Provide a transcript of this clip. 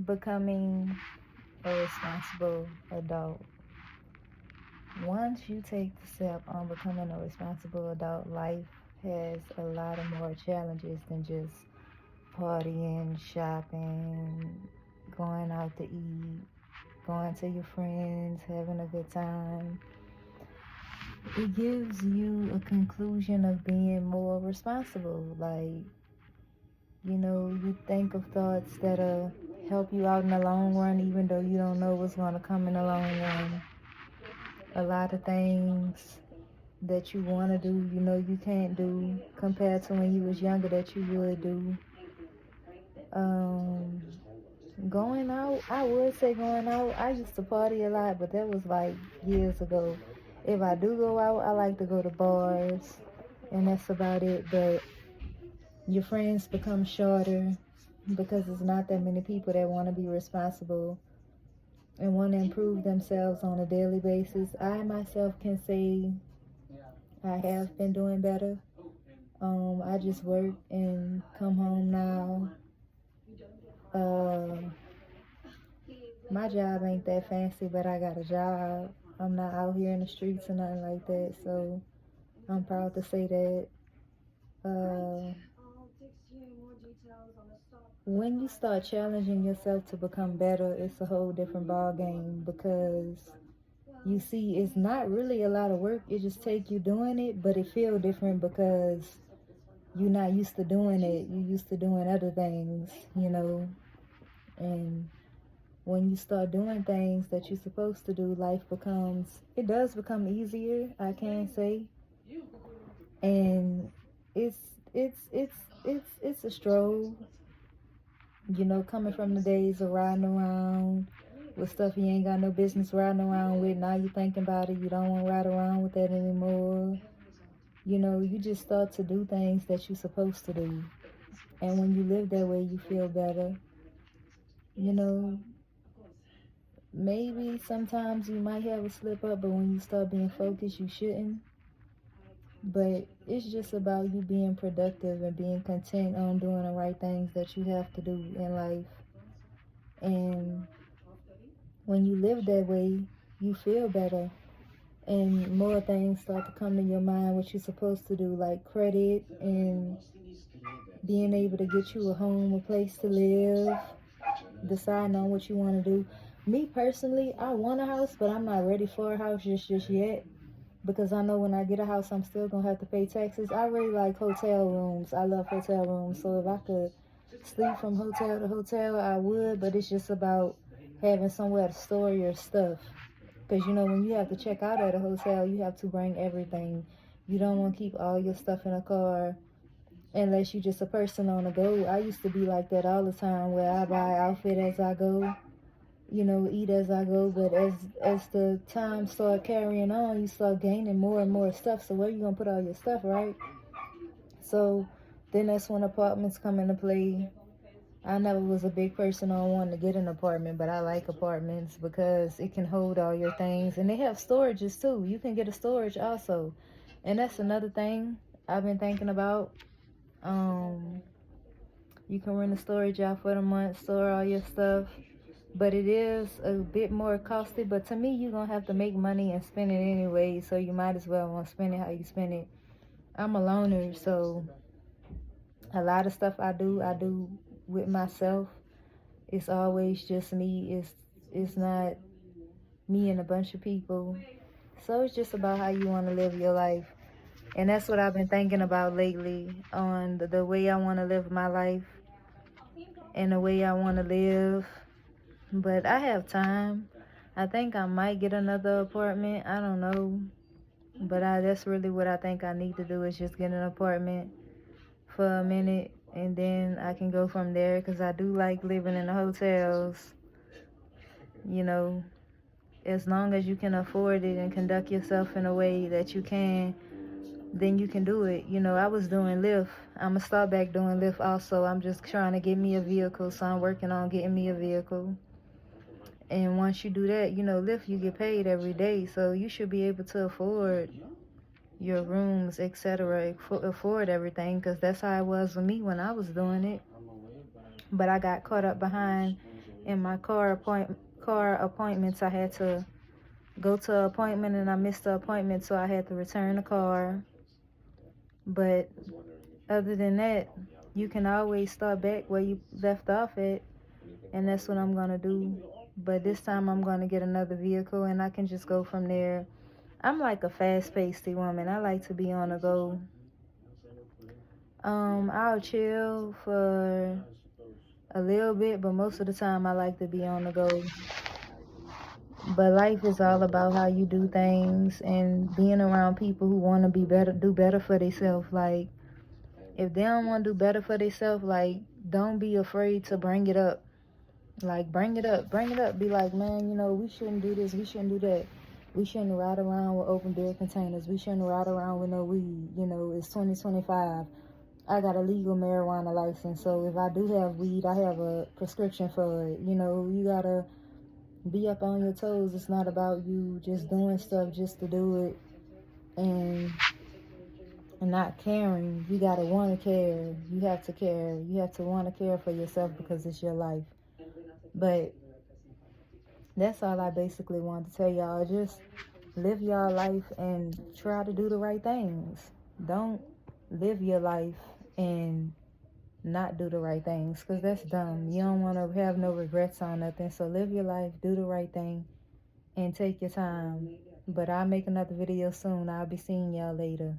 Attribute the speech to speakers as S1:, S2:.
S1: becoming a responsible adult. Once you take the step on becoming a responsible adult, life has a lot of more challenges than just partying, shopping, going out to eat, going to your friends, having a good time. It gives you a conclusion of being more responsible. Like, you think of thoughts that'll help you out in the long run, even though you don't know what's going to come in the long run. A lot of things that you want to do, you can't do compared to when you was younger that you would do. Um, Going out, I would say going out. I used to party a lot, but that was like years ago. If I do go out, I like to go to bars, and that's about it. But your friends become shorter because there's not that many people that want to be responsible and want to improve themselves on a daily basis. I myself can say I have been doing better. I just work and come home now. Uh, my job ain't that fancy, but I got a job. I'm not out here in the streets or nothing like that, so I'm proud to say that. Uh, when you start challenging yourself to become better, it's a whole different ball game because you see it's not really a lot of work. It just take you doing it, but it feel different because you're not used to doing it. You used to doing other things. And when you start doing things that you're supposed to do, it does become easier, I can say. And it's it's a stroll, coming from the days of riding around with stuff you ain't got no business riding around with. Now you thinking about it, you don't want to ride around with that anymore. You just start to do things that you're supposed to do. And when you live that way, you feel better. You know, maybe sometimes you might have a slip up, but when you start being focused, you shouldn't. But it's just about you being productive and being content on doing the right things that you have to do in life. And when you live that way, you feel better. And more things start to come to your mind, what you're supposed to do, like credit and being able to get you a home, a place to live, deciding on what you want to do. Me personally, I want a house, but I'm not ready for a house just yet. Because I know when I get a house, I'm still going to have to pay taxes. I really like hotel rooms. I love hotel rooms. So if I could sleep from hotel to hotel, I would. But it's just about having somewhere to store your stuff. Because, when you have to check out at a hotel, you have to bring everything. You don't want to keep all your stuff in a car unless you're just a person on the go. I used to be like that all the time, where I buy outfit as I go, eat as I go. But as the time start carrying on, you start gaining more and more stuff. So where you gonna put all your stuff, right? So then that's when apartments come into play. I never was a big person on wanting to get an apartment, but I like apartments because it can hold all your things. And they have storages too. You can get a storage also. And that's another thing I've been thinking about. You can rent a storage out for the month, store all your stuff. But it is a bit more costly. But to me, you're going to have to make money and spend it anyway. So you might as well want to spend it how you spend it. I'm a loner, so a lot of stuff I do with myself. It's always just me. It's not me and a bunch of people. So it's just about how you want to live your life. And that's what I've been thinking about lately, on the way I want to live my life and the way I want to live. But I have time. I think I might get another apartment. I don't know. But that's really what I think I need to do, is just get an apartment for a minute. And then I can go from there, because I do like living in the hotels. You know, as long as you can afford it and conduct yourself in a way that you can, then you can do it. I was doing Lyft. I'm going to start back doing Lyft also. I'm just trying to get me a vehicle, so I'm working on getting me a vehicle. And once you do that, Lyft, you get paid every day. So you should be able to afford your rooms, etc., afford everything, because that's how it was with me when I was doing it. But I got caught up behind In my car appointments, I had to go to an appointment and I missed the appointment, so I had to return the car. But other than that, you can always start back where you left off at, and that's what I'm gonna do. But this time I'm gonna get another vehicle and I can just go from there. I'm like a fast-paced woman. I like to be on the go. I'll chill for a little bit, but most of the time I like to be on the go. But life is all about how you do things and being around people who want to be better, do better for themselves. Like, if they don't want to do better for themselves, like, don't be afraid to bring it up. Like, bring it up. Be like, man, you know, we shouldn't do this. We shouldn't do that. We shouldn't ride around with open beer containers. We shouldn't ride around with no weed. You know, it's 2025. I got a legal marijuana license. So if I do have weed, I have a prescription for it. You know, you got to be up on your toes. It's not about you just doing stuff just to do it and not caring. You gotta want to care. You have to care. You have to want to care for yourself because it's your life. But that's all I basically wanted to tell y'all. Just live y'all life and try to do the right things. Don't live your life and not do the right things, because that's dumb. You don't want to have no regrets on nothing. So live your life, do the right thing, and take your time. But I'll make another video soon. I'll be seeing y'all later.